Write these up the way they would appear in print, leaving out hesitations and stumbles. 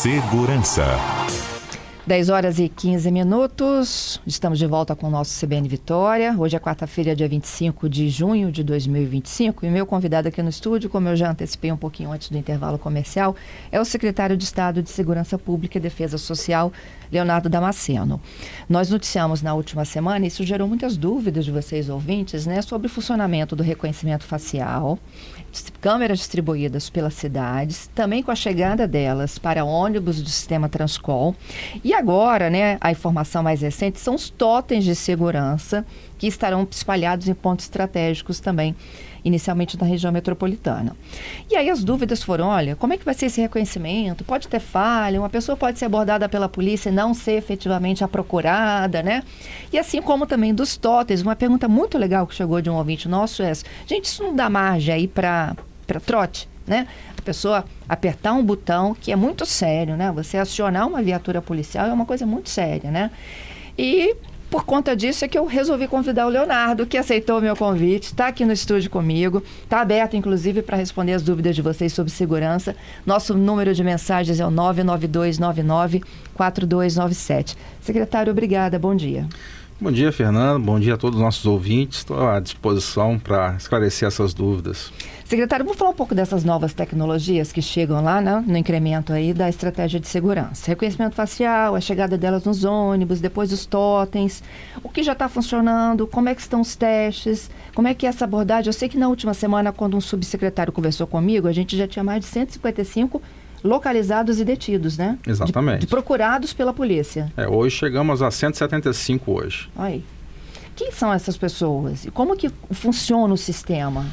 Segurança. 10h15, estamos de volta com o nosso CBN Vitória. Hoje é quarta-feira, dia 25 de junho de 2025 e meu convidado aqui no estúdio, como eu já antecipei um pouquinho antes do intervalo comercial, é o secretário de Estado de Segurança Pública e Defesa Social, Leonardo Damasceno. Nós noticiamos na última semana, e isso gerou muitas dúvidas de vocês ouvintes, né, sobre o funcionamento do reconhecimento facial, câmeras distribuídas pelas cidades, também com a chegada delas para ônibus do sistema Transcol. E agora, né, a informação mais recente são os totens de segurança que estarão espalhados em pontos estratégicos também, inicialmente na região metropolitana. E aí as dúvidas foram, olha, como é que vai ser esse reconhecimento? Pode ter falha, uma pessoa pode ser abordada pela polícia e não ser efetivamente a procurada, né? E assim como também dos totens, uma pergunta muito legal que chegou de um ouvinte nosso é, gente, isso não dá margem aí para trote, né? A pessoa apertar um botão, que é muito sério, né? Você acionar uma viatura policial é uma coisa muito séria, né? E por conta disso é que eu resolvi convidar o Leonardo, que aceitou o meu convite, está aqui no estúdio comigo, está aberto inclusive para responder as dúvidas de vocês sobre segurança. Nosso número de mensagens é o 992994297. Secretário, obrigada, bom dia. Bom dia, Fernando. Bom dia a todos os nossos ouvintes. Estou à disposição para esclarecer essas dúvidas. Secretário, vamos falar um pouco dessas novas tecnologias que chegam lá, né, no incremento aí da estratégia de segurança. Reconhecimento facial, a chegada delas nos ônibus, depois os totens, o que já está funcionando, como é que estão os testes, como é que é essa abordagem. Eu sei que na última semana, quando um subsecretário conversou comigo, a gente já tinha mais de 155 localizados e detidos, né? Exatamente. De procurados pela polícia. Hoje chegamos a 175 hoje. Aí. Quem são essas pessoas? E como que funciona o sistema?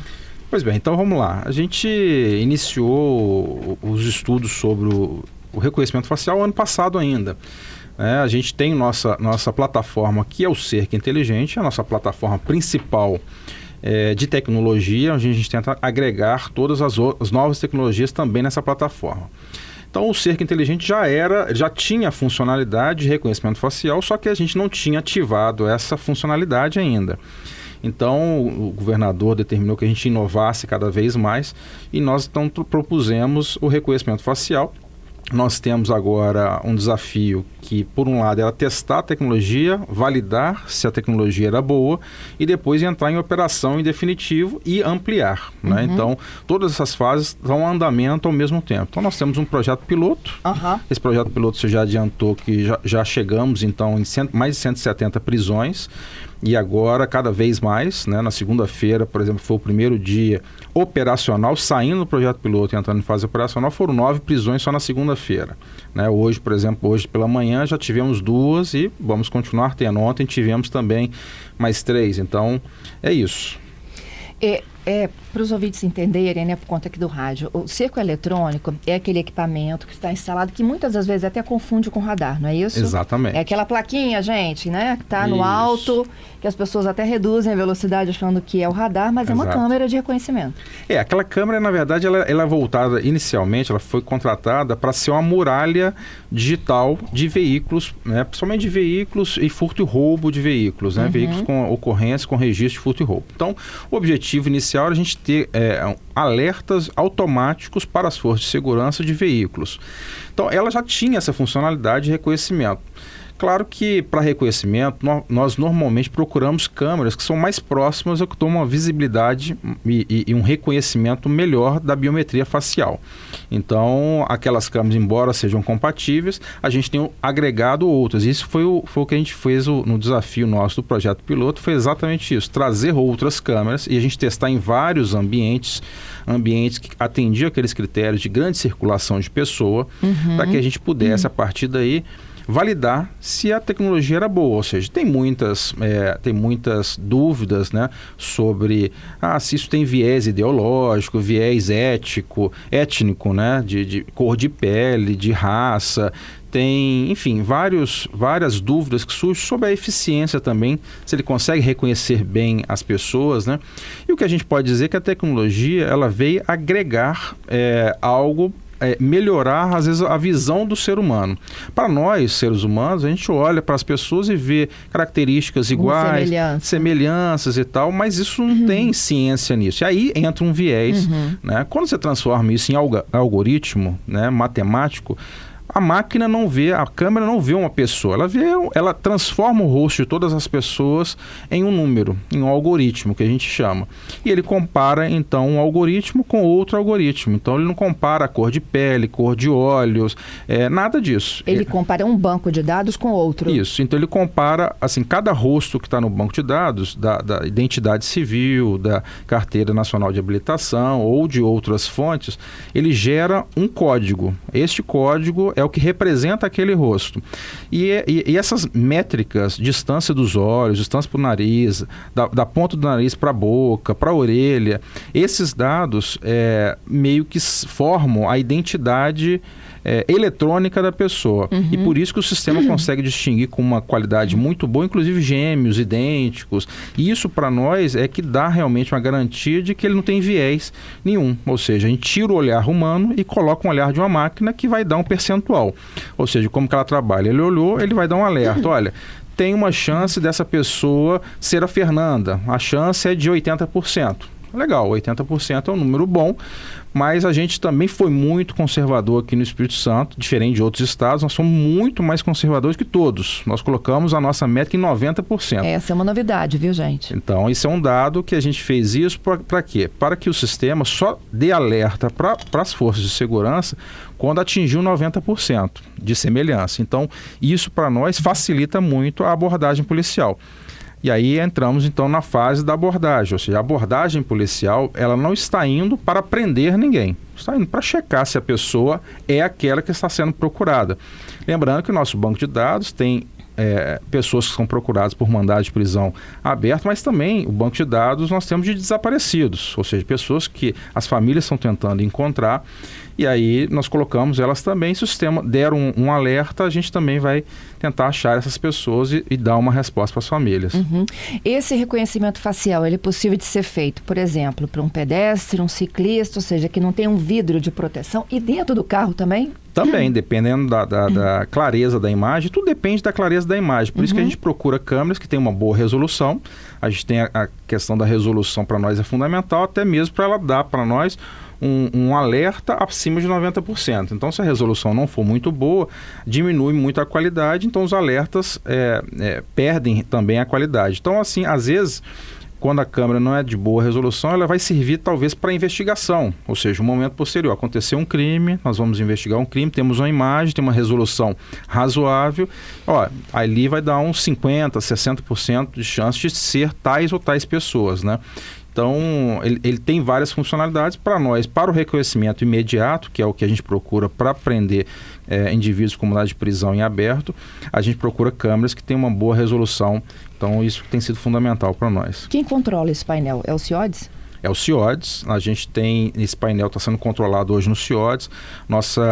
Pois bem, então vamos lá. A gente iniciou os estudos sobre o reconhecimento facial ano passado ainda. A gente tem nossa plataforma, que é o Cerca Inteligente, a nossa plataforma principal de tecnologia, onde a gente tenta agregar todas as novas tecnologias também nessa plataforma. Então o Cerca Inteligente já tinha funcionalidade de reconhecimento facial, só que a gente não tinha ativado essa funcionalidade ainda. Então o governador determinou que a gente inovasse cada vez mais e nós então propusemos o reconhecimento facial. Nós temos agora um desafio que, por um lado, era testar a tecnologia, validar se a tecnologia era boa e depois entrar em operação em definitivo e ampliar. Né? Então, todas essas fases estão em andamento ao mesmo tempo. Então, nós temos um projeto piloto. Esse projeto piloto você já adiantou que já chegamos, então, em mais de 170 prisões. E agora, cada vez mais, né? Na segunda-feira, por exemplo, foi o primeiro dia operacional, saindo do projeto piloto e entrando em fase operacional, foram 9 prisões só na segunda-feira. Né? Hoje, por exemplo, hoje pela manhã já tivemos 2 e vamos continuar tendo. Ontem tivemos também mais 3, então é isso. Para os ouvintes entenderem, né, por conta aqui do rádio, o cerco eletrônico é aquele equipamento que está instalado, que muitas das vezes até confunde com radar, não é isso? Exatamente. É aquela plaquinha, gente, né, que está no alto, que as pessoas até reduzem a velocidade achando que é o radar, mas Exato. É uma câmera de reconhecimento. Aquela câmera, na verdade, ela é voltada, inicialmente, ela foi contratada para ser uma muralha digital de veículos, né, principalmente de veículos e furto e roubo de veículos, né, veículos com ocorrência, com registro de furto e roubo. Então, o objetivo inicial era a gente ter alertas automáticos para as forças de segurança de veículos. Então, ela já tinha essa funcionalidade de reconhecimento. Claro que, para reconhecimento, nós normalmente procuramos câmeras que são mais próximas ou que tomam uma visibilidade e um reconhecimento melhor da biometria facial. Então, aquelas câmeras, embora sejam compatíveis, a gente tem agregado outras. Isso foi o que a gente fez no desafio nosso do projeto piloto, foi exatamente isso, trazer outras câmeras e a gente testar em vários ambientes que atendiam aqueles critérios de grande circulação de pessoa, para que a gente pudesse, a partir daí, validar se a tecnologia era boa, ou seja, tem muitas dúvidas, né, sobre se isso tem viés ideológico, viés étnico, né, de cor de pele, de raça, tem, enfim, várias dúvidas que surgem sobre a eficiência também, se ele consegue reconhecer bem as pessoas, né, e o que a gente pode dizer é que a tecnologia, ela veio agregar algo, melhorar, às vezes, a visão do ser humano. Para nós, seres humanos, a gente olha para as pessoas e vê características iguais, semelhanças e tal, mas isso não tem ciência nisso. E aí entra um viés. Né? Quando você transforma isso em algoritmo, né, matemático, A máquina não vê, a câmera não vê uma pessoa, ela transforma o rosto de todas as pessoas em um número, em um algoritmo que a gente chama. E ele compara então um algoritmo com outro algoritmo. Então ele não compara a cor de pele, cor de olhos, nada disso. Ele compara um banco de dados com outro. Isso, então ele compara, assim, cada rosto que está no banco de dados, da identidade civil, da Carteira Nacional de Habilitação ou de outras fontes, ele gera um código. Este código é o que representa aquele rosto. E essas métricas, distância dos olhos, distância para o nariz, da ponta do nariz para a boca, para a orelha, esses dados meio que formam a identidade eletrônica da pessoa. E por isso que o sistema consegue distinguir com uma qualidade muito boa, inclusive gêmeos, idênticos. E isso para nós é que dá realmente uma garantia de que ele não tem viés nenhum. Ou seja, a gente tira o olhar humano e coloca um olhar de uma máquina que vai dar um percentual. Ou seja, como que ela trabalha? Ele olhou, ele vai dar um alerta. Olha, tem uma chance dessa pessoa ser a Fernanda. A chance é de 80%. Legal, 80% é um número bom, mas a gente também foi muito conservador aqui no Espírito Santo, diferente de outros estados, nós somos muito mais conservadores que todos. Nós colocamos a nossa métrica em 90%. Essa é uma novidade, viu, gente? Então, isso é um dado que a gente fez isso para quê? Para que o sistema só dê alerta para as forças de segurança quando atingiu 90% de semelhança. Então, isso para nós facilita muito a abordagem policial. E aí entramos então na fase da abordagem, ou seja, a abordagem policial, ela não está indo para prender ninguém, está indo para checar se a pessoa é aquela que está sendo procurada. Lembrando que o nosso banco de dados tem pessoas que são procuradas por mandado de prisão aberto, mas também o banco de dados nós temos de desaparecidos, ou seja, pessoas que as famílias estão tentando encontrar, e aí nós colocamos elas também. Se o sistema der um alerta, a gente também vai tentar achar essas pessoas e dar uma resposta para as famílias. Esse reconhecimento facial, ele é possível de ser feito, por exemplo, para um pedestre, um ciclista, ou seja, que não tem um vidro de proteção, e dentro do carro também? Também, dependendo da clareza da imagem, tudo depende da clareza da imagem. Por isso que a gente procura câmeras que têm uma boa resolução. A gente tem a questão da resolução, para nós é fundamental, até mesmo para ela dar para nós um alerta acima de 90%. Então, se a resolução não for muito boa, diminui muito a qualidade, então os alertas perdem também a qualidade. Então, assim, às vezes, quando a câmera não é de boa resolução, ela vai servir talvez para investigação, ou seja, um momento posterior. Aconteceu um crime, nós vamos investigar um crime, temos uma imagem, tem uma resolução razoável, ali vai dar uns 50%, 60% de chance de ser tais ou tais pessoas, né? Então, ele tem várias funcionalidades para nós. Para o reconhecimento imediato, que é o que a gente procura para prender indivíduos com mandado de prisão em aberto, a gente procura câmeras que têm uma boa resolução. Então, isso tem sido fundamental para nós. Quem controla esse painel? É o CIODES? É o CIODES. A gente tem, esse painel está sendo controlado hoje no CIODES. Nosso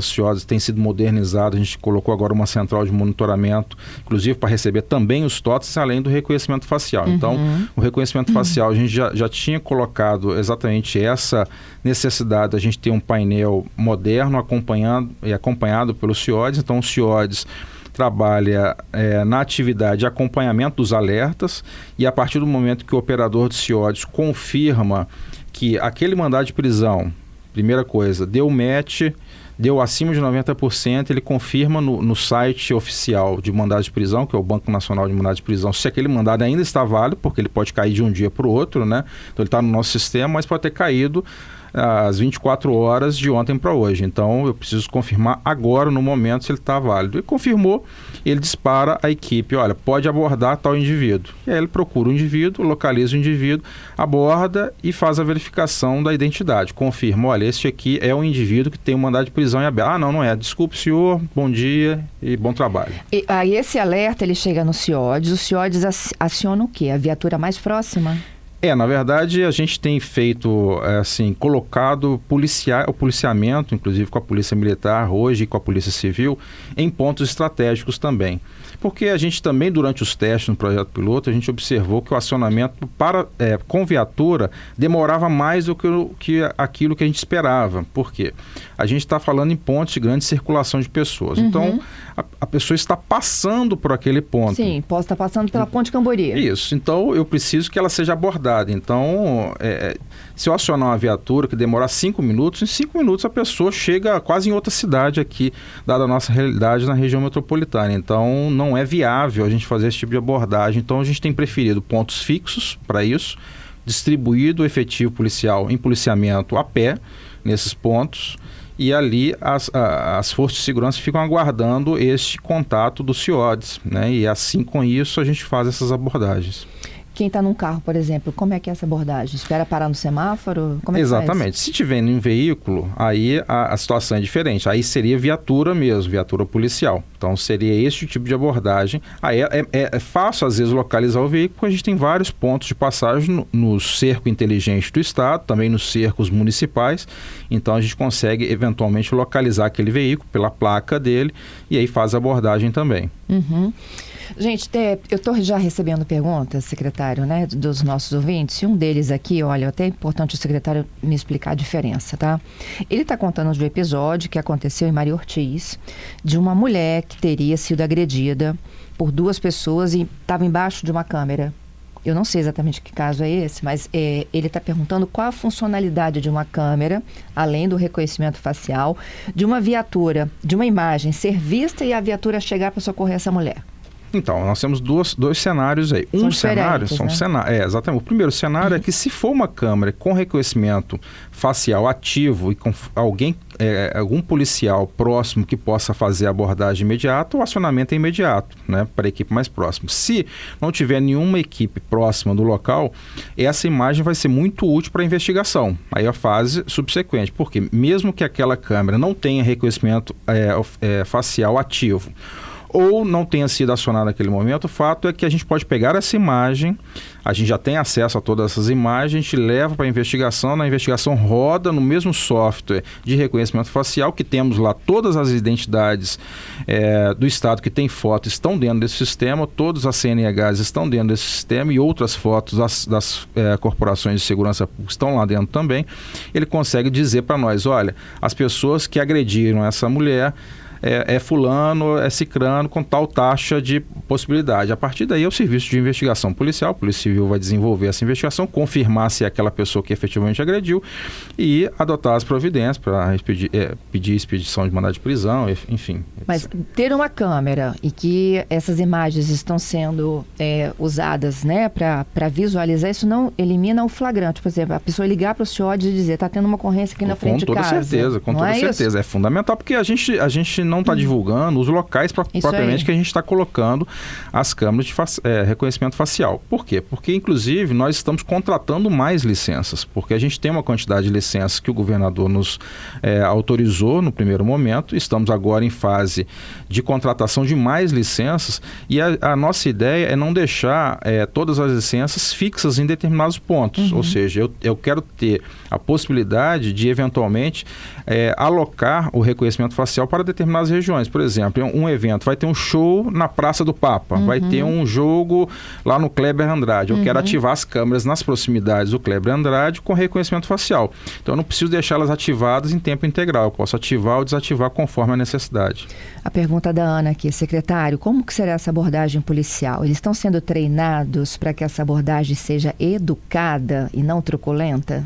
CIODES tem sido modernizado, a gente colocou agora uma central de monitoramento, inclusive para receber também os TOTS, além do reconhecimento facial. Então, o reconhecimento facial, a gente já tinha colocado exatamente essa necessidade, a gente ter um painel moderno acompanhado pelo CIODES. Então, o CIODES trabalha na atividade de acompanhamento dos alertas, e a partir do momento que o operador de CIODES confirma que aquele mandado de prisão, primeira coisa, deu match, deu acima de 90%, ele confirma no site oficial de mandado de prisão, que é o Banco Nacional de Mandado de Prisão, se aquele mandado ainda está válido, porque ele pode cair de um dia para o outro, né? Então ele está no nosso sistema, mas pode ter caído às 24 horas de ontem para hoje. Então, eu preciso confirmar agora, no momento, se ele está válido. E confirmou, ele dispara a equipe, olha, pode abordar tal indivíduo. E aí ele procura o indivíduo, localiza o indivíduo, aborda e faz a verificação da identidade. Confirma, olha, este aqui é o indivíduo que tem um mandado de prisão em aberto. Ah, não é. Desculpe, senhor, bom dia e bom trabalho. E aí esse alerta, ele chega no CIODES. O CIODES aciona o quê? A viatura mais próxima? Na verdade, a gente tem feito, colocado o policiamento, inclusive com a Polícia Militar hoje e com a Polícia Civil, em pontos estratégicos também. Porque a gente também, durante os testes no projeto piloto, a gente observou que o acionamento com viatura demorava mais do que aquilo que a gente esperava. Por quê? A gente está falando em pontos de grande circulação de pessoas. Então, a pessoa está passando por aquele ponto. Sim, pode estar passando pela Ponte Cambori. Isso. Então, eu preciso que ela seja abordada localizada. Então, se eu acionar uma viatura que demorar 5 minutos, em 5 minutos a pessoa chega quase em outra cidade aqui, dada a nossa realidade na região metropolitana. Então, não é viável a gente fazer esse tipo de abordagem. Então, a gente tem preferido pontos fixos para isso, distribuído o efetivo policial em policiamento a pé nesses pontos, e ali as forças de segurança ficam aguardando este contato dos CIODs, né? E assim, com isso, a gente faz essas abordagens. Quem está num carro, por exemplo, como é que é essa abordagem? Espera parar no semáforo? Como é que Exatamente. faz? Se tiver em um veículo, aí a situação é diferente. Aí seria viatura mesmo, viatura policial. Então seria esse tipo de abordagem. Aí é fácil, às vezes, localizar o veículo, porque a gente tem vários pontos de passagem no cerco inteligente do Estado, também nos cercos municipais. Então a gente consegue, eventualmente, localizar aquele veículo pela placa dele e aí faz a abordagem também. Uhum. Gente, eu estou já recebendo perguntas, secretário, né, dos nossos ouvintes, e um deles aqui, olha, até é importante o secretário me explicar a diferença, tá? Ele está contando de um episódio que aconteceu em Maria Ortiz, de uma mulher que teria sido agredida por 2 pessoas e estava embaixo de uma câmera. Eu não sei exatamente que caso é esse, mas ele está perguntando qual a funcionalidade de uma câmera, além do reconhecimento facial, de uma viatura, de uma imagem ser vista e a viatura chegar para socorrer essa mulher. Então, nós temos dois cenários aí. São Um cenário, né? Exatamente. O primeiro cenário é que, se for uma câmera com reconhecimento facial ativo e com algum policial próximo que possa fazer a abordagem imediata, o acionamento é imediato, né, para a equipe mais próxima. Se não tiver nenhuma equipe próxima do local, essa imagem vai ser muito útil para a investigação. Aí a fase subsequente, porque mesmo que aquela câmera não tenha reconhecimento facial ativo, ou não tenha sido acionado naquele momento, o fato é que a gente pode pegar essa imagem, a gente já tem acesso a todas essas imagens, a gente leva para a investigação, na investigação roda no mesmo software de reconhecimento facial, que temos lá todas as identidades do Estado que tem foto, estão dentro desse sistema, todas as CNHs estão dentro desse sistema e outras fotos das corporações de segurança pública estão lá dentro também. Ele consegue dizer para nós, olha, as pessoas que agrediram essa mulher fulano, cicrano, com tal taxa de possibilidade. A partir daí é o serviço de investigação policial, a Polícia Civil vai desenvolver essa investigação, confirmar se é aquela pessoa que efetivamente agrediu e adotar as providências para pedir expedição de mandado de prisão, enfim. Mas ter uma câmera e que essas imagens estão sendo usadas, né, para visualizar, isso não elimina o flagrante. Por exemplo, a pessoa ligar para o CIOD e dizer, está tendo uma ocorrência aqui na frente de casa. Com toda certeza. É fundamental, porque a gente não está divulgando os locais propriamente que a gente está colocando as câmeras de reconhecimento facial. Por quê? Porque, inclusive, nós estamos contratando mais licenças, porque a gente tem uma quantidade de licenças que o governador nos autorizou no primeiro momento. Estamos agora em fase de contratação de mais licenças e a nossa ideia é não deixar todas as licenças fixas em determinados pontos. Ou seja, eu quero ter a possibilidade de, eventualmente, alocar o reconhecimento facial para determinadas regiões. Por exemplo, um evento, vai ter um show na Praça do Papa, vai ter um jogo lá no Kleber Andrade. Eu quero ativar as câmeras nas proximidades do Kleber Andrade com reconhecimento facial. Então, eu não preciso deixá-las ativadas em tempo integral. Eu posso ativar ou desativar conforme a necessidade. A pergunta da Ana aqui, secretário, como que será essa abordagem policial? Eles estão sendo treinados para que essa abordagem seja educada e não truculenta?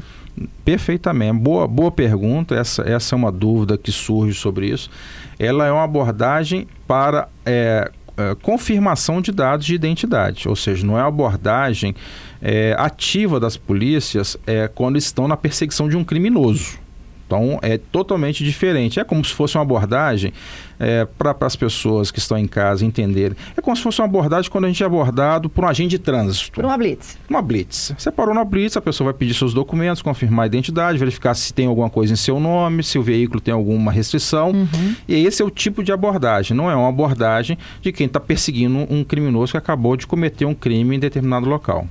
Perfeitamente. Boa pergunta. Essa é uma dúvida que surge sobre isso. Ela é uma abordagem para confirmação de dados de identidade, ou seja, não é uma abordagem ativa das polícias quando estão na perseguição de um criminoso. Então, é totalmente diferente. É como se fosse uma abordagem, para as pessoas que estão em casa entenderem, é como se fosse uma abordagem quando a gente é abordado por um agente de trânsito. Por uma blitz. Uma blitz. Você parou na blitz, a pessoa vai pedir seus documentos, confirmar a identidade, verificar se tem alguma coisa em seu nome, se o veículo tem alguma restrição. E esse é o tipo de abordagem. Não é uma abordagem de quem está perseguindo um criminoso que acabou de cometer um crime em determinado local.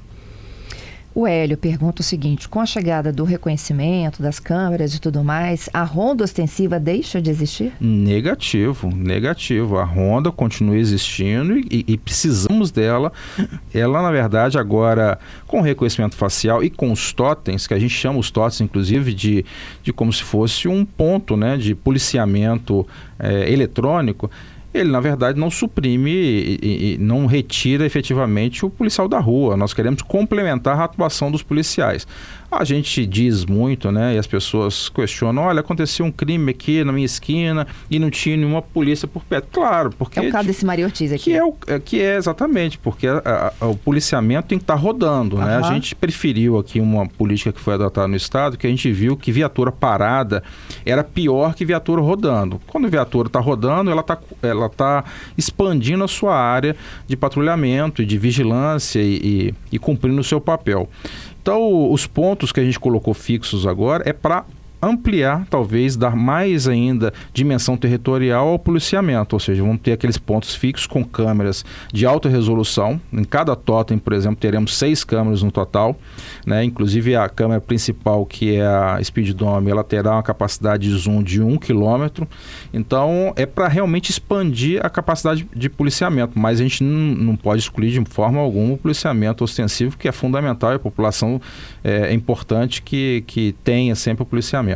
O Hélio pergunta o seguinte, com a chegada do reconhecimento, das câmeras e tudo mais, a ronda ostensiva deixa de existir? Negativo. A ronda continua existindo e precisamos dela. Ela, na verdade, agora, com reconhecimento facial e com os totens, que a gente chama os totens, inclusive, de como se fosse um ponto, né, de policiamento eletrônico, ele, na verdade, não suprime e não retira efetivamente o policial da rua. Nós queremos complementar a atuação dos policiais. A gente diz muito, né, e as pessoas questionam, olha, aconteceu um crime aqui na minha esquina e não tinha nenhuma polícia por perto. Claro, porque... É o caso desse Maria Ortiz aqui. Que é exatamente, porque o policiamento tem que estar rodando, né? A gente preferiu aqui uma política que foi adotada no Estado, que a gente viu que viatura parada era pior que viatura rodando. Quando a viatura está rodando, ela tá expandindo a sua área de patrulhamento e de vigilância e cumprindo o seu papel. Então, os pontos que a gente colocou fixos agora é para ampliar, talvez, dar mais ainda dimensão territorial ao policiamento, ou seja, vamos ter aqueles pontos fixos com câmeras de alta resolução. Em cada totem, por exemplo, teremos 6 câmeras no total, né? Inclusive a câmera principal, que é a Speeddome, ela terá uma capacidade de zoom de 1 km. Então, é para realmente expandir a capacidade de policiamento, mas a gente não pode excluir de forma alguma o policiamento ostensivo, que é fundamental, e a população é importante que tenha sempre o policiamento.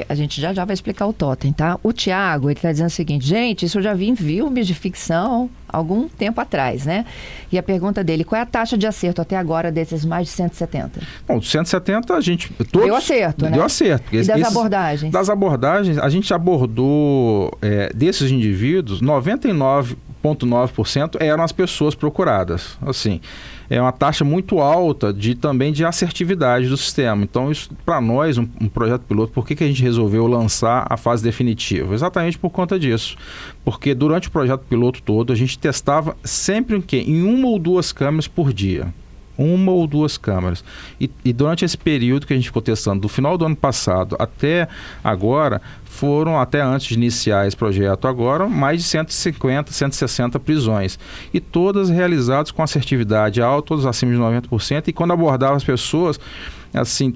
A gente já vai explicar o totem, tá? O Tiago, ele está dizendo o seguinte, gente, isso eu já vi em filmes de ficção algum tempo atrás, né? E a pergunta dele, qual é a taxa de acerto até agora desses mais de 170? Bom, 170 a gente... Deu acerto, né? Deu acerto. E das abordagens? Das abordagens, a gente abordou desses indivíduos, 99,9% eram as pessoas procuradas. Assim, é uma taxa muito alta também de assertividade do sistema. Então, isso, para nós, um projeto piloto, por que a gente resolveu lançar a fase definitiva? Exatamente por conta disso. Porque durante o projeto piloto todo, a gente testava sempre em 1 ou 2 câmeras por dia. 1 ou 2 câmeras. E durante esse período que a gente ficou testando, do final do ano passado até agora, foram, até antes de iniciar esse projeto agora, mais de 150, 160 prisões. E todas realizadas com assertividade alta, todas acima de 90%. E quando abordava as pessoas, assim,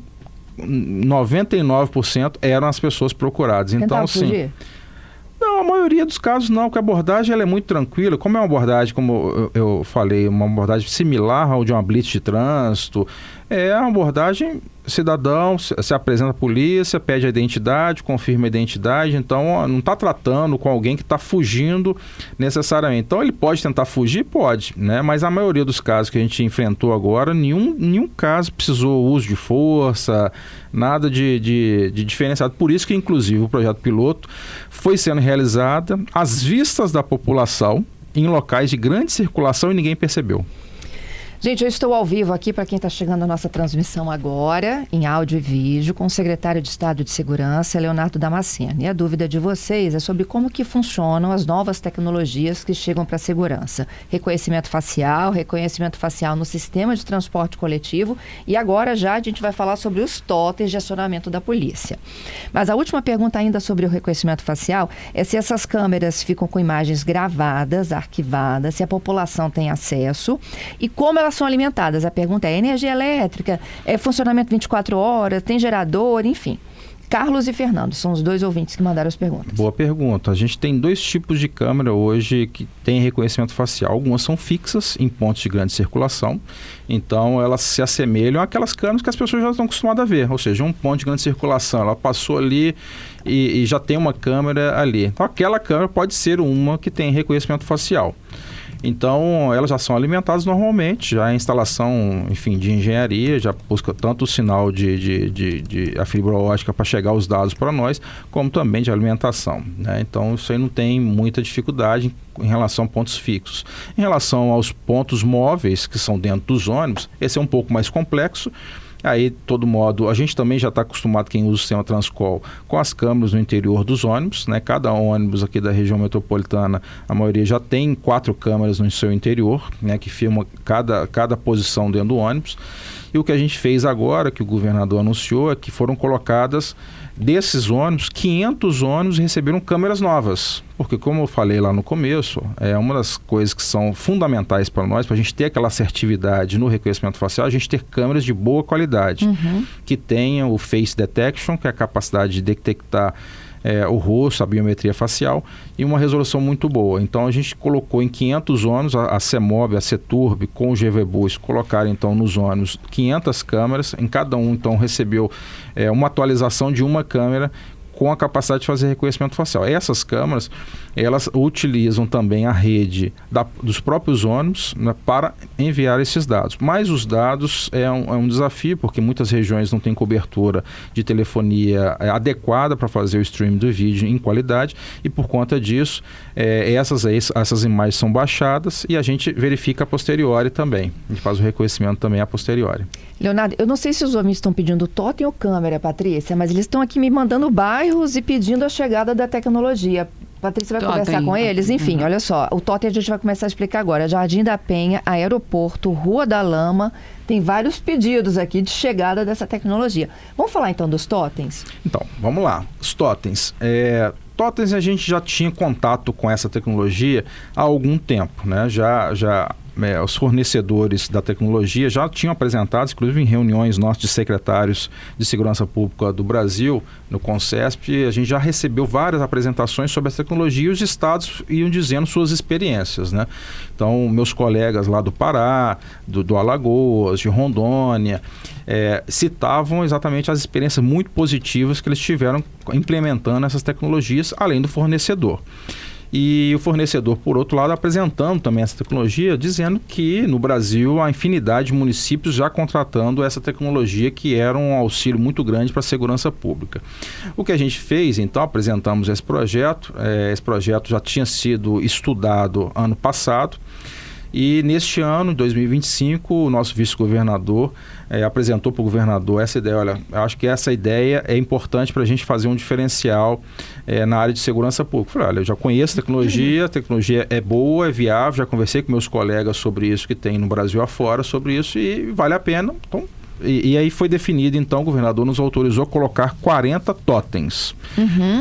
99% eram as pessoas procuradas. Então, assim... Não, a maioria dos casos não, porque a abordagem ela é muito tranquila. Como é uma abordagem, como eu falei, uma abordagem similar ao de uma blitz de trânsito, é uma abordagem, cidadão se apresenta à polícia, pede a identidade, confirma a identidade, então não está tratando com alguém que está fugindo necessariamente. Então ele pode tentar fugir? Pode, né? Mas a maioria dos casos que a gente enfrentou agora, nenhum caso precisou uso de força, nada de diferenciado. Por isso que, inclusive, o projeto piloto foi sendo realizado às vistas da população em locais de grande circulação e ninguém percebeu. Gente, eu estou ao vivo aqui para quem está chegando a nossa transmissão agora, em áudio e vídeo, com o secretário de Estado de Segurança, Leonardo Damasceno. E a dúvida de vocês é sobre como que funcionam as novas tecnologias que chegam para a segurança. Reconhecimento facial no sistema de transporte coletivo e agora já a gente vai falar sobre os totens de acionamento da polícia. Mas a última pergunta ainda sobre o reconhecimento facial é se essas câmeras ficam com imagens gravadas, arquivadas, se a população tem acesso e como elas são alimentadas. A pergunta é energia elétrica, funcionamento 24 horas, tem gerador, enfim. Carlos e Fernando são os 2 ouvintes que mandaram as perguntas. Boa pergunta. A gente tem 2 tipos de câmera hoje que tem reconhecimento facial. Algumas são fixas em pontos de grande circulação, então elas se assemelham àquelas câmeras que as pessoas já estão acostumadas a ver, ou seja, um ponto de grande circulação, ela passou ali e já tem uma câmera ali. Então aquela câmera pode ser uma que tem reconhecimento facial. Então, elas já são alimentadas normalmente, já a instalação, enfim, de engenharia, já busca tanto o sinal de a fibra ótica para chegar os dados para nós, como também de alimentação, né? Então, isso aí não tem muita dificuldade em relação a pontos fixos. Em relação aos pontos móveis, que são dentro dos ônibus, esse é um pouco mais complexo. Aí, de todo modo, a gente também já está acostumado, quem usa o sistema Transcol, com as câmeras no interior dos ônibus, né? Cada ônibus aqui da região metropolitana, a maioria já tem 4 câmeras no seu interior, né? Que filma cada posição dentro do ônibus. E o que a gente fez agora, que o governador anunciou, é que foram colocadas, desses ônibus, 500 ônibus receberam câmeras novas. Porque, como eu falei lá no começo, é uma das coisas que são fundamentais para nós, para a gente ter aquela assertividade no reconhecimento facial, a gente ter câmeras de boa qualidade, que tenham o Face Detection, que é a capacidade de detectar o rosto, a biometria facial, e uma resolução muito boa. Então, a gente colocou em 500 ônibus, a CEMOB, a CETURB, com o GVBus, colocaram então nos ônibus 500 câmeras, em cada um então recebeu uma atualização de uma câmera com a capacidade de fazer reconhecimento facial. Essas câmeras, elas utilizam também a rede dos próprios ônibus, né, para enviar esses dados. Mas os dados é um desafio, porque muitas regiões não têm cobertura de telefonia adequada para fazer o streaming do vídeo em qualidade, e por conta disso, essas imagens são baixadas e a gente verifica a posteriori também. A gente faz o reconhecimento também a posteriori. Leonardo, eu não sei se os ouvintes estão pedindo totem ou câmera, Patrícia, mas eles estão aqui me mandando bairros e pedindo a chegada da tecnologia. Patrícia vai conversar com eles? Enfim, olha só, o totem a gente vai começar a explicar agora. Jardim da Penha, Aeroporto, Rua da Lama, tem vários pedidos aqui de chegada dessa tecnologia. Vamos falar então dos totens? Então, vamos lá. Os totens. Totens, a gente já tinha contato com essa tecnologia há algum tempo, né? Os fornecedores da tecnologia já tinham apresentado, inclusive em reuniões nossas de secretários de Segurança Pública do Brasil, no CONCESP, a gente já recebeu várias apresentações sobre essa tecnologia e os estados iam dizendo suas experiências, né? Então, meus colegas lá do Pará, do Alagoas, de Rondônia, citavam exatamente as experiências muito positivas que eles tiveram implementando essas tecnologias, além do fornecedor. E o fornecedor, por outro lado, apresentando também essa tecnologia, dizendo que no Brasil há infinidade de municípios já contratando essa tecnologia, que era um auxílio muito grande para a segurança pública. O que a gente fez, então, apresentamos esse projeto já tinha sido estudado ano passado, e neste ano, 2025, o nosso vice-governador apresentou para o governador essa ideia. Olha, eu acho que essa ideia é importante para a gente fazer um diferencial na área de segurança pública. Eu falei, olha, eu já conheço a tecnologia é boa, é viável, já conversei com meus colegas sobre isso que tem no Brasil afora, sobre isso, e vale a pena. Então, e aí foi definido, então, o governador nos autorizou colocar 40 totens.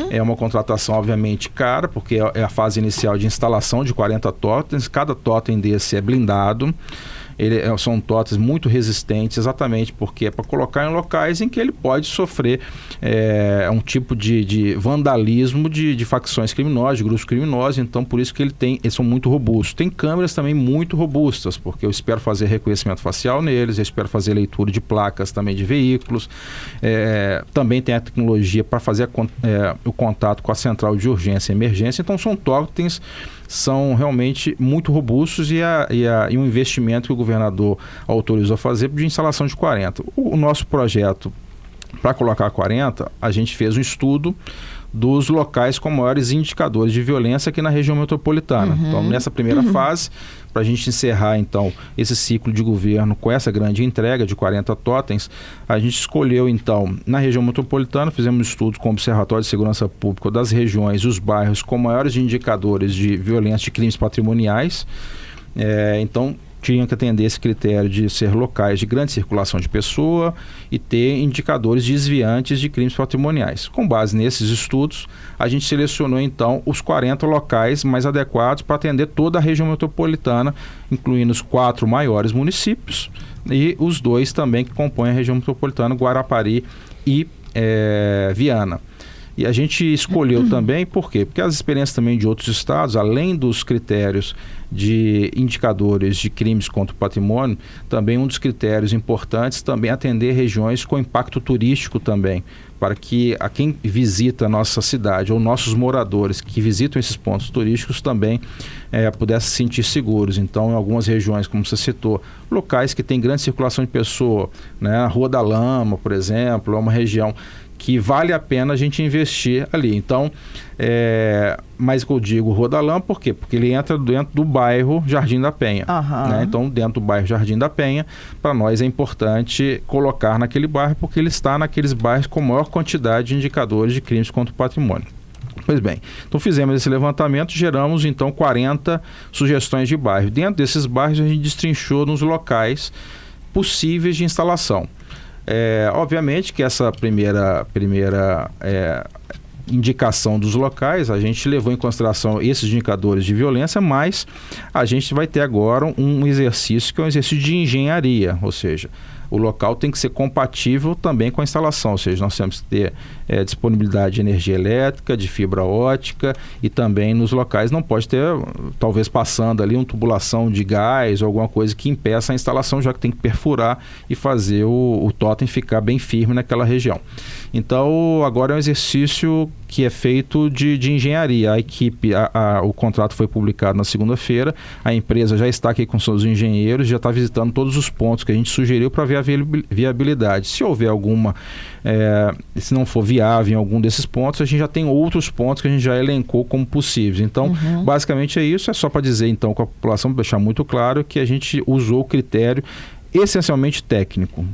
É uma contratação, obviamente, cara, porque é a fase inicial de instalação de 40 totens. Cada totem desse é blindado. São totens muito resistentes, exatamente porque é para colocar em locais em que ele pode sofrer um tipo de vandalismo de facções criminosas, de grupos criminosos. Então, por isso que eles são muito robustos. Tem câmeras também muito robustas, porque eu espero fazer reconhecimento facial neles, eu espero fazer leitura de placas também de veículos. Também tem a tecnologia para fazer o contato com a central de urgência e emergência. Então, são totens são realmente muito robustos e um investimento que o governador autorizou a fazer de instalação de 40. O nosso projeto, para colocar 40, a gente fez um estudo dos locais com maiores indicadores de violência aqui na região metropolitana. Então, nessa primeira fase, para a gente encerrar, então, esse ciclo de governo com essa grande entrega de 40 totens, a gente escolheu, então, na região metropolitana, fizemos um estudo com o Observatório de Segurança Pública das regiões e os bairros com maiores indicadores de violência de crimes patrimoniais. Então, tinham que atender esse critério de ser locais de grande circulação de pessoa e ter indicadores desviantes de crimes patrimoniais. Com base nesses estudos, a gente selecionou então os 40 locais mais adequados para atender toda a região metropolitana, incluindo os 4 maiores municípios e os 2 também que compõem a região metropolitana, Guarapari e Viana. E a gente escolheu também, por quê? Porque as experiências também de outros estados, além dos critérios de indicadores de crimes contra o patrimônio, também um dos critérios importantes também é atender regiões com impacto turístico também, para que a quem visita a nossa cidade ou nossos moradores que visitam esses pontos turísticos também pudessem se sentir seguros. Então, em algumas regiões, como você citou, locais que têm grande circulação de pessoa, né? A Rua da Lama, por exemplo, é uma região que vale a pena a gente investir ali. Então, mas eu digo Rua da Lama, por quê? Porque ele entra dentro do bairro Jardim da Penha. Né? Então, dentro do bairro Jardim da Penha, para nós é importante colocar naquele bairro, porque ele está naqueles bairros com maior quantidade de indicadores de crimes contra o patrimônio. Pois bem, então fizemos esse levantamento, geramos então 40 sugestões de bairro. Dentro desses bairros, a gente destrinchou nos locais possíveis de instalação. Obviamente que essa primeira indicação dos locais, a gente levou em consideração esses indicadores de violência, mas a gente vai ter agora um exercício que é um exercício de engenharia, ou seja, o local tem que ser compatível também com a instalação, ou seja, nós temos que ter disponibilidade de energia elétrica, de fibra ótica, e também nos locais não pode ter, talvez passando ali, uma tubulação de gás ou alguma coisa que impeça a instalação, já que tem que perfurar e fazer o totem ficar bem firme naquela região. Então, agora é um exercício que é feito de engenharia. A equipe, o contrato foi publicado na segunda-feira, a empresa já está aqui com seus engenheiros, já está visitando todos os pontos que a gente sugeriu para ver a viabilidade. Se houver alguma, se não for viável em algum desses pontos, a gente já tem outros pontos que a gente já elencou como possíveis. Então, basicamente é isso. É só para dizer, então, com a população, para deixar muito claro que a gente usou o critério essencialmente técnico.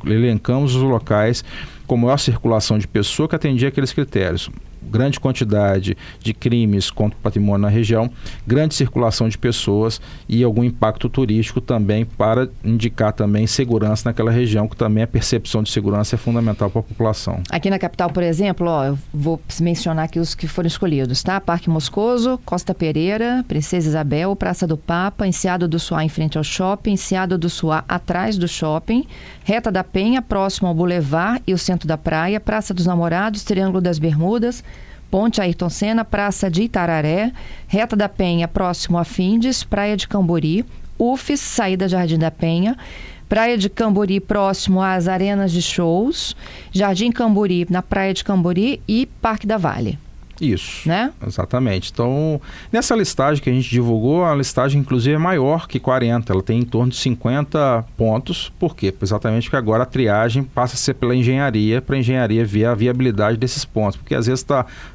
Elencamos os locais com maior circulação de pessoa que atendia aqueles critérios. Grande quantidade de crimes contra o patrimônio na região, grande circulação de pessoas e algum impacto turístico também, para indicar também segurança naquela região, que também a percepção de segurança é fundamental para a população. Aqui na capital, por exemplo, eu vou mencionar aqui os que foram escolhidos, tá? Parque Moscoso, Costa Pereira, Princesa Isabel, Praça do Papa, Enseado do Suá em frente ao shopping, Enseado do Suá atrás do shopping, Reta da Penha, próximo ao Boulevard e o centro da praia, Praça dos Namorados, Triângulo das Bermudas, Ponte Ayrton Senna, Praça de Itararé, Reta da Penha, próximo a Findes, Praia de Cambori, UFES, saída Jardim da Penha, Praia de Cambori, próximo às arenas de shows, Jardim Cambori, na Praia de Cambori e Parque da Vale. Isso, né? Exatamente. Então, nessa listagem que a gente divulgou, a listagem inclusive é maior que 40, ela tem em torno de 50 pontos. Por quê? Exatamente porque agora a triagem passa a ser pela engenharia, para a engenharia ver a viabilidade desses pontos, porque às vezes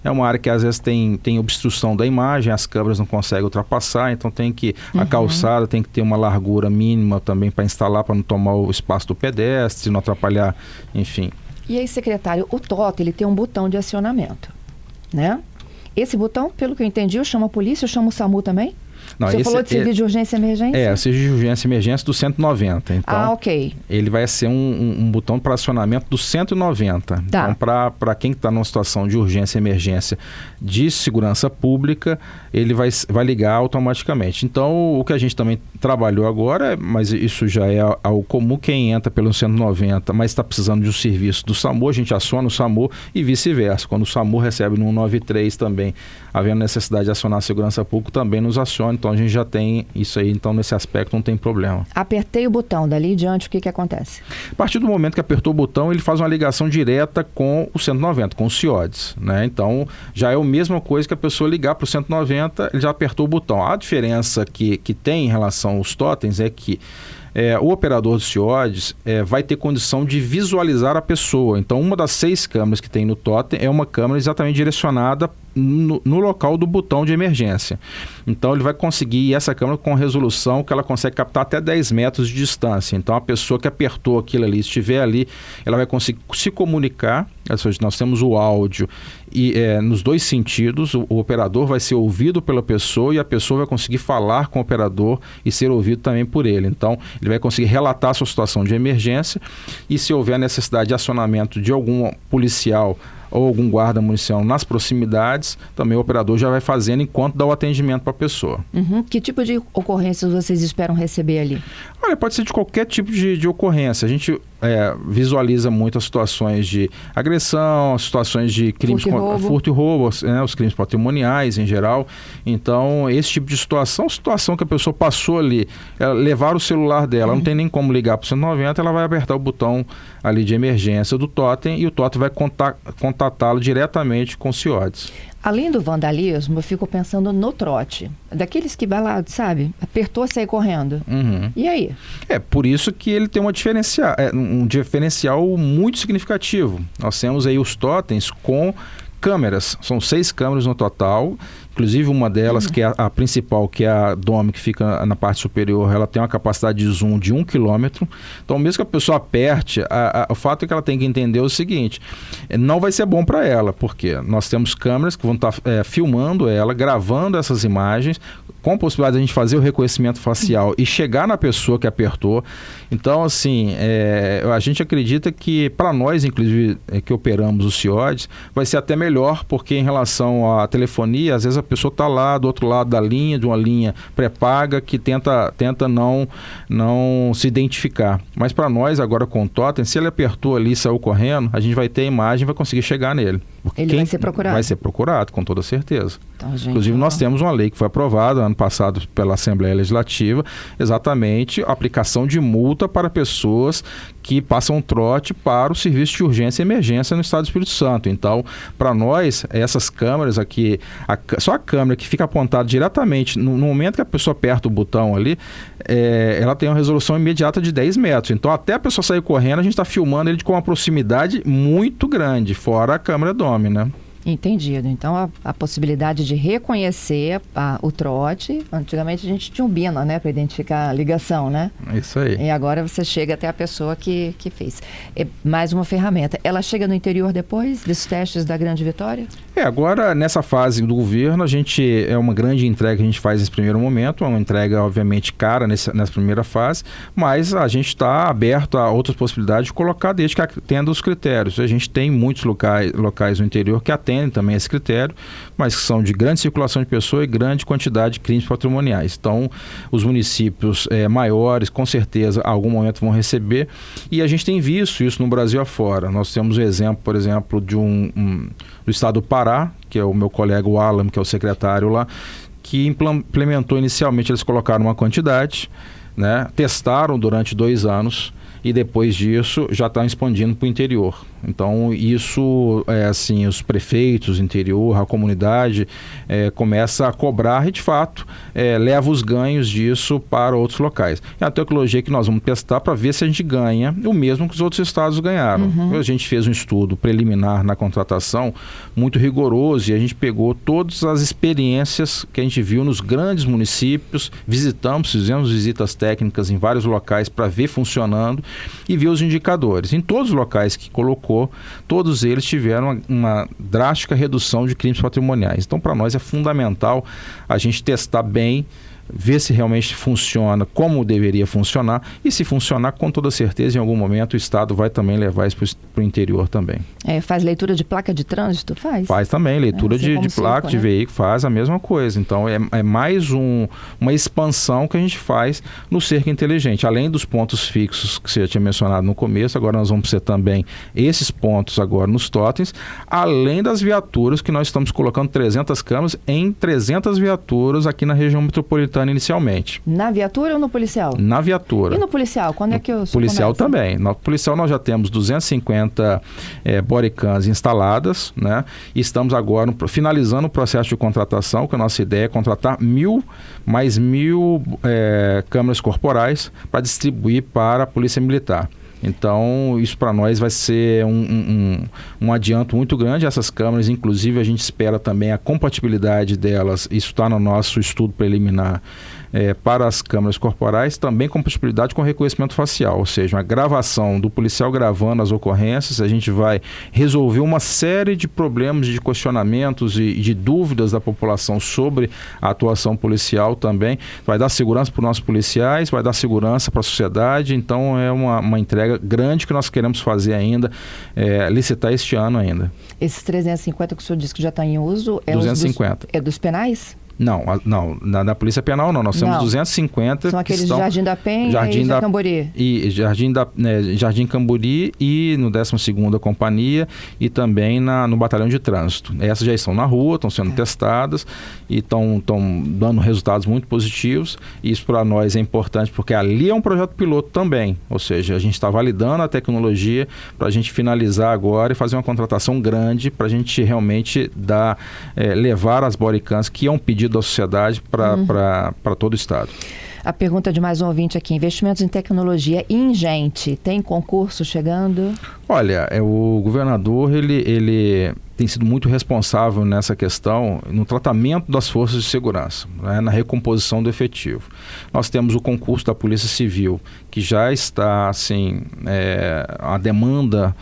é uma área que às vezes tem obstrução da imagem, as câmeras não conseguem ultrapassar, então tem que, a calçada tem que ter uma largura mínima também para instalar, para não tomar o espaço do pedestre, não atrapalhar, enfim. E aí, secretário, o totem, ele tem um botão de acionamento, né? Esse botão, pelo que eu entendi, eu chamo a polícia, eu chamo o SAMU também? Não, você falou de serviço de urgência e emergência? Serviço de urgência e emergência do 190. Então, ok. Ele vai ser um botão para acionamento do 190. Tá. Então, para quem está numa situação de urgência e emergência de segurança pública, ele vai ligar automaticamente. Então, o que a gente também trabalhou agora, mas isso já é algo comum, quem entra pelo 190, mas está precisando de um serviço do SAMU, a gente aciona o SAMU e vice-versa. Quando o SAMU recebe no 193 também, havendo necessidade de acionar a segurança pública, também nos aciona. Então, a gente já tem isso aí, então nesse aspecto não tem problema. Apertei o botão, dali em diante o que acontece? A partir do momento que apertou o botão, ele faz uma ligação direta com o 190, com o CIODES, né? Então, já é a mesma coisa que a pessoa ligar para o 190, ele já apertou o botão. A diferença que tem em relação aos totens é que o operador do CIODES vai ter condição de visualizar a pessoa. Então, uma das 6 câmeras que tem no totem é uma câmera exatamente direcionada no local do botão de emergência. Então, ele vai conseguir essa câmera com resolução que ela consegue captar até 10 metros de distância. Então, a pessoa que apertou aquilo ali, estiver ali, ela vai conseguir se comunicar. Ou seja, nós temos o áudio e nos 2 sentidos, o operador vai ser ouvido pela pessoa e a pessoa vai conseguir falar com o operador e ser ouvido também por ele. Então, ele vai conseguir relatar a sua situação de emergência e, se houver necessidade de acionamento de algum policial ou algum guarda municipal nas proximidades, também o operador já vai fazendo enquanto dá o atendimento para a pessoa. Que tipo de ocorrências vocês esperam receber ali? Olha, pode ser de qualquer tipo de ocorrência. A gente visualiza muitas situações de agressão, situações de crimes furto e roubo, os crimes patrimoniais em geral. Então, esse tipo de situação que a pessoa passou ali, levar o celular dela, não tem nem como ligar para o 190, ela vai apertar o botão ali de emergência do totem e o totem vai contatá-lo diretamente com o CIODES. Além do vandalismo, eu fico pensando no trote. Daqueles que vai lá, sabe? Apertou, sai correndo. E aí? Por isso que ele tem um diferencial muito significativo. Nós temos aí os totens com câmeras. São 6 câmeras no total. Inclusive uma delas, que é a principal, que é a Dome, que fica na parte superior, ela tem uma capacidade de zoom de 1 km. Então, mesmo que a pessoa aperte, o fato é que ela tem que entender o seguinte: não vai ser bom para ela, porque nós temos câmeras que vão estar filmando ela, gravando essas imagens, com a possibilidade de a gente fazer o reconhecimento facial e chegar na pessoa que apertou. Então, assim, a gente acredita que, para nós, inclusive, que operamos o CIODES, vai ser até melhor, porque em relação à telefonia, às vezes a pessoa está lá do outro lado da linha, de uma linha pré-paga, que tenta não se identificar. Mas para nós, agora com o totem, se ele apertou ali e saiu correndo, a gente vai ter a imagem e vai conseguir chegar nele. Ele vai ser procurado? Vai ser procurado, com toda certeza. Então, gente, inclusive, nós temos uma lei que foi aprovada ano passado pela Assembleia Legislativa, exatamente a aplicação de multa para pessoas que passam trote para o serviço de urgência e emergência no estado do Espírito Santo. Então, para nós, essas câmeras aqui, só a câmera que fica apontada diretamente, no momento que a pessoa aperta o botão ali, ela tem uma resolução imediata de 10 metros. Então, até a pessoa sair correndo, a gente está filmando ele com uma proximidade muito grande, fora a câmera DOMI, né? Entendido. Então, a possibilidade de reconhecer o trote, antigamente a gente tinha um bina, né, para identificar a ligação, né? Isso aí. E agora você chega até a pessoa que fez. É mais uma ferramenta. Ela chega no interior depois dos testes da Grande Vitória? Agora, nessa fase do governo, é uma grande entrega que a gente faz nesse primeiro momento, é uma entrega, obviamente, cara nessa primeira fase, mas a gente está aberto a outras possibilidades de colocar, desde que atenda os critérios. A gente tem muitos locais no interior que atendem também esse critério, mas que são de grande circulação de pessoas e grande quantidade de crimes patrimoniais. Então, os municípios maiores, com certeza, a algum momento vão receber, e a gente tem visto isso no Brasil afora. Nós temos o exemplo, por exemplo, do estado do Pará, que é o meu colega o Alan, que é o secretário lá, que implementou inicialmente, eles colocaram uma quantidade, né, testaram durante 2 anos, e depois disso já estão expandindo para o interior. Então, isso, os prefeitos, o interior, a comunidade começa a cobrar e, de fato, leva os ganhos disso para outros locais. É a tecnologia que nós vamos testar para ver se a gente ganha o mesmo que os outros estados ganharam. Uhum. A gente fez um estudo preliminar na contratação muito rigoroso, e a gente pegou todas as experiências que a gente viu nos grandes municípios, fizemos visitas técnicas em vários locais para ver funcionando e ver os indicadores. Em todos os locais que colocou, todos eles tiveram uma drástica redução de crimes patrimoniais. Então, para nós é fundamental a gente testar bem, ver se realmente funciona como deveria funcionar, e se funcionar, com toda certeza, em algum momento o Estado vai também levar isso para o interior também. Faz leitura de placa de trânsito? Faz também, leitura de placa, de veículo, faz a mesma coisa. Então, é mais uma expansão que a gente faz no cerco inteligente. Além dos pontos fixos que você já tinha mencionado no começo, agora nós vamos ter também esses pontos agora nos totens, além das viaturas que nós estamos colocando 300 câmeras em 300 viaturas aqui na região metropolitana inicialmente. Na viatura ou no policial? Na viatura. E no policial? Quando é que o policial começa? Também. No policial nós já temos 250 bodycams instaladas, né? E estamos agora finalizando o processo de contratação, que a nossa ideia é contratar 1.000 câmeras corporais para distribuir para a Polícia Militar. Então, isso para nós vai ser um adianto muito grande. Essas câmeras, inclusive, a gente espera também a compatibilidade delas, isso está no nosso estudo preliminar, para as câmeras corporais, também compatibilidade com reconhecimento facial, ou seja, uma gravação do policial gravando as ocorrências. A gente vai resolver uma série de problemas, de questionamentos e de dúvidas da população sobre a atuação policial também. Vai dar segurança para os nossos policiais, vai dar segurança para a sociedade. Então, é uma entrega grande que nós queremos fazer ainda, licitar este ano ainda. Esses 350 que o senhor disse que já está em uso, 250. É dos penais? Não, na Polícia Penal não, nós temos 250. São aqueles de Jardim da Penha e Camburi. E Jardim Camburi e no 12ª Companhia e também no Batalhão de Trânsito. Essas já estão na rua, estão sendo testadas e estão dando resultados muito positivos. Isso para nós é importante porque ali é um projeto piloto também, ou seja, a gente está validando a tecnologia para a gente finalizar agora e fazer uma contratação grande para a gente realmente levar as bodycams, que é um pedido da sociedade, para todo o estado. A pergunta de mais um ouvinte aqui: investimentos em tecnologia ingente, tem concurso chegando? Olha, o governador ele tem sido muito responsável nessa questão, no tratamento das forças de segurança, né, na recomposição do efetivo. Nós temos o concurso da Polícia Civil, que já está, assim, a demanda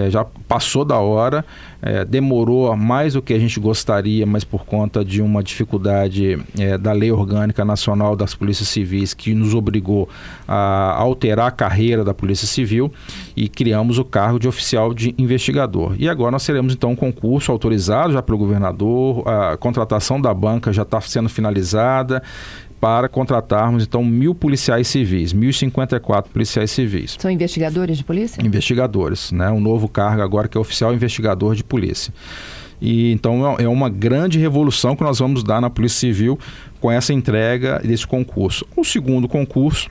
já passou da hora, demorou mais do que a gente gostaria, mas por conta de uma dificuldade da Lei Orgânica Nacional das Polícias Civis, que nos obrigou a alterar a carreira da Polícia Civil, e criamos o cargo de oficial de investigador. E agora nós teremos então um concurso autorizado já pelo governador, a contratação da banca já está sendo finalizada, para contratarmos, então, 1.000 policiais civis, 1.054 policiais civis. São investigadores de polícia? Investigadores, né? Um novo cargo agora que é oficial investigador de polícia. E, então, é uma grande revolução que nós vamos dar na Polícia Civil com essa entrega desse concurso. O segundo concurso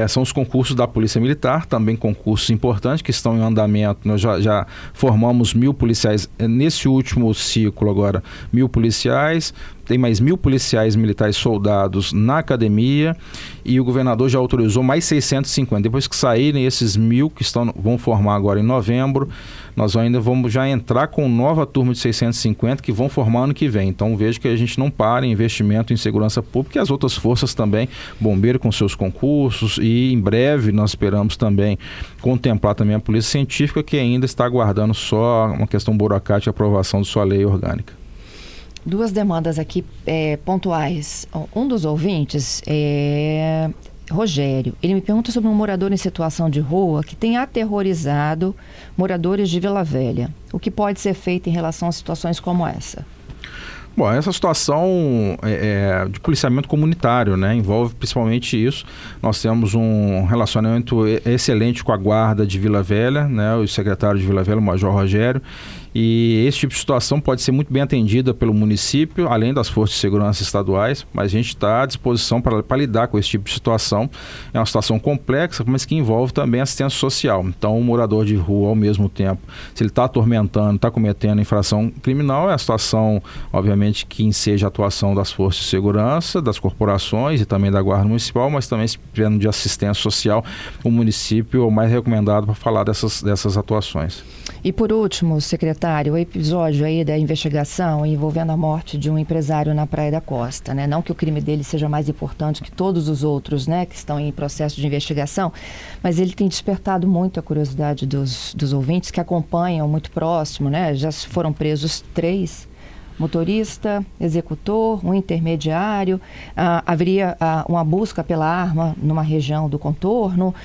são os concursos da Polícia Militar, também concursos importantes que estão em andamento. Nós já formamos 1.000 policiais, nesse último ciclo agora, 1.000 policiais, tem mais 1.000 policiais militares soldados na academia, e o governador já autorizou mais 650. Depois que saírem esses 1.000 que vão formar agora em novembro, nós ainda vamos já entrar com nova turma de 650 que vão formar ano que vem. Então vejo que a gente não para em investimento em segurança pública, e as outras forças também, bombeiro com seus concursos, e em breve nós esperamos também contemplar também a Polícia Científica, que ainda está aguardando só uma questão burocrática de aprovação de sua lei orgânica. Duas demandas aqui pontuais. Um dos ouvintes é Rogério. Ele me pergunta sobre um morador em situação de rua que tem aterrorizado moradores de Vila Velha. O que pode ser feito em relação a situações como essa? Bom, essa situação de policiamento comunitário, né? Envolve principalmente isso. Nós temos um relacionamento excelente com a guarda de Vila Velha, né? O secretário de Vila Velha, o Major Rogério. E esse tipo de situação pode ser muito bem atendida pelo município, além das forças de segurança estaduais, mas a gente está à disposição para lidar com esse tipo de situação. É uma situação complexa, mas que envolve também assistência social. Então, o morador de rua, ao mesmo tempo, se ele está atormentando, está cometendo infração criminal, é a situação, obviamente, que enseja a atuação das forças de segurança, das corporações e também da Guarda Municipal, mas também, se precisando de assistência social, o município é o mais recomendado para falar dessas atuações. E por último, secretário, o episódio aí da investigação envolvendo a morte de um empresário na Praia da Costa, né? Não que o crime dele seja mais importante que todos os outros, né, que estão em processo de investigação, mas ele tem despertado muito a curiosidade dos ouvintes que acompanham muito próximo, né? Já foram presos 3, motorista, executor, um intermediário, haveria uma busca pela arma numa região do contorno,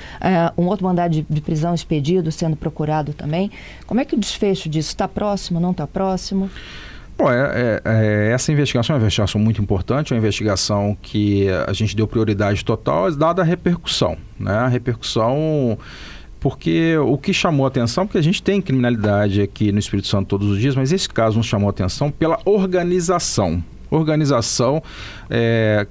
um outro mandado de prisão expedido sendo procurado também. Como é que o desfecho disso? Está próximo, não está próximo? Bom, essa investigação é uma investigação muito importante, é uma investigação que a gente deu prioridade total, dada a repercussão, né? A repercussão... Porque o que chamou a atenção, porque a gente tem criminalidade aqui no Espírito Santo todos os dias, mas esse caso nos chamou a atenção pela organização. Organização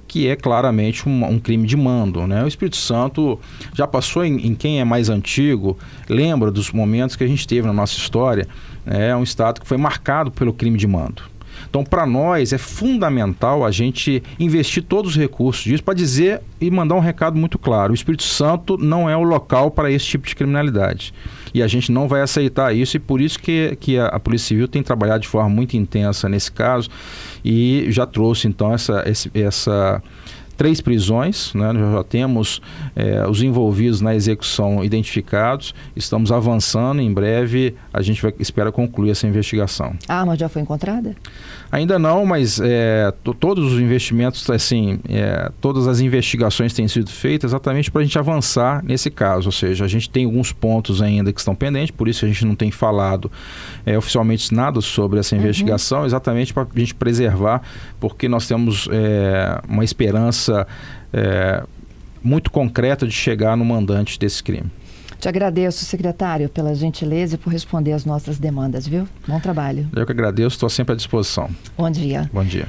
que é claramente um crime de mando, né? O Espírito Santo já passou em quem é mais antigo, lembra dos momentos que a gente teve na nossa história, é um estado que foi marcado pelo crime de mando. Então, para nós, é fundamental a gente investir todos os recursos disso para dizer e mandar um recado muito claro. O Espírito Santo não é o local para esse tipo de criminalidade. E a gente não vai aceitar isso, e por isso que a Polícia Civil tem trabalhado de forma muito intensa nesse caso, e já trouxe, então, essa 3 prisões, né? Nós já temos os envolvidos na execução identificados, estamos avançando, em breve a gente espera concluir essa investigação. A arma já foi encontrada? Ainda não, mas todos os investimentos, assim, todas as investigações têm sido feitas exatamente para a gente avançar nesse caso, ou seja, a gente tem alguns pontos ainda que estão pendentes, por isso a gente não tem falado oficialmente nada sobre essa investigação, exatamente para a gente preservar, porque nós temos uma esperança muito concreta de chegar no mandante desse crime. Te agradeço, secretário, pela gentileza e por responder às nossas demandas, viu? Bom trabalho. Eu que agradeço, estou sempre à disposição. Bom dia. Bom dia.